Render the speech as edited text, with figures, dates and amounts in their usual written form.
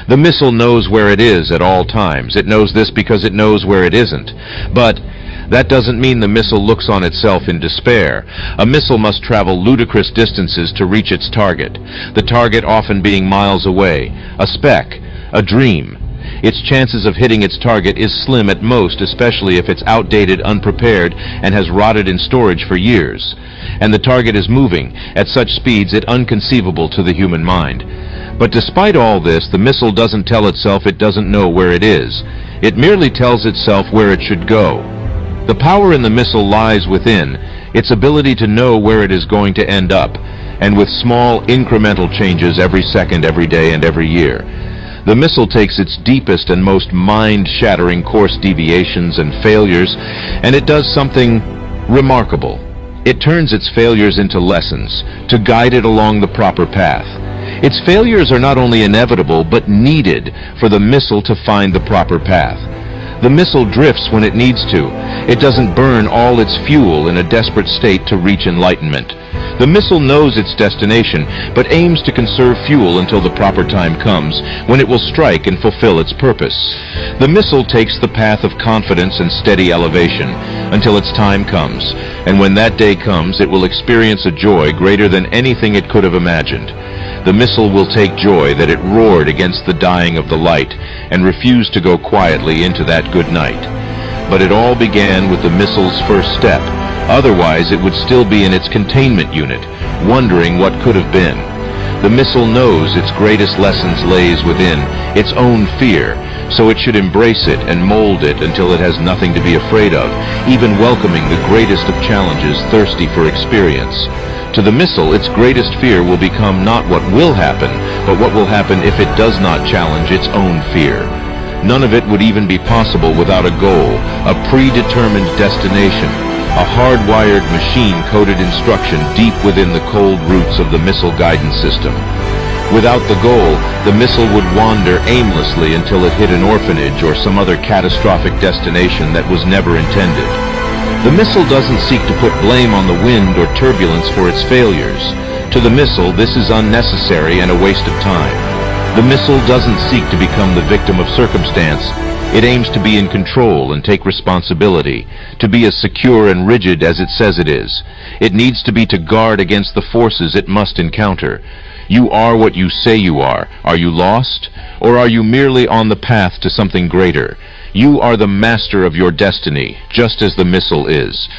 The missile knows where it is at all times. It knows this because it knows where it isn't. But that doesn't mean the missile looks on itself in despair. A missile must travel ludicrous distances to reach its target, the target often being miles away, a speck, a dream. Its chances of hitting its target is slim at most, especially if it's outdated, unprepared, and has rotted in storage for years. And the target is moving at such speeds it's inconceivable to the human mind. But despite all this, the missile doesn't tell itself it doesn't know where it is. It merely tells itself where it should go. The power in the missile lies within its ability to know where it is going to end up, and with small incremental changes every second, every day, and every year. The missile takes its deepest and most mind-shattering course deviations and failures, and it does something remarkable. It turns its failures into lessons to guide it along the proper path. Its failures are not only inevitable, but needed for the missile to find the proper path. The missile drifts when it needs to. It doesn't burn all its fuel in a desperate state to reach enlightenment. The missile knows its destination, but aims to conserve fuel until the proper time comes, when it will strike and fulfill its purpose. The missile takes the path of confidence and steady elevation until its time comes, and when that day comes, it will experience a joy greater than anything it could have imagined. The missile will take joy that it roared against the dying of the light and refused to go quietly into that good night. But it all began with the missile's first step. Otherwise, it would still be in its containment unit, wondering what could have been. The missile knows its greatest lessons lays within its own fear, so it should embrace it and mold it until it has nothing to be afraid of, even welcoming the greatest of challenges, thirsty for experience. To the missile, its greatest fear will become not what will happen, but what will happen if it does not challenge its own fear. None of it would even be possible without a goal, a predetermined destination, a hardwired machine-coded instruction deep within the cold roots of the missile guidance system. Without the goal, the missile would wander aimlessly until it hit an orphanage or some other catastrophic destination that was never intended. The missile doesn't seek to put blame on the wind or turbulence for its failures. To the missile, this is unnecessary and a waste of time. The missile doesn't seek to become the victim of circumstance. It aims to be in control and take responsibility, to be as secure and rigid as it says it is. It needs to be to guard against the forces it must encounter. You are what you say you are. Are you lost? Or are you merely on the path to something greater? You are the master of your destiny, just as the missile is.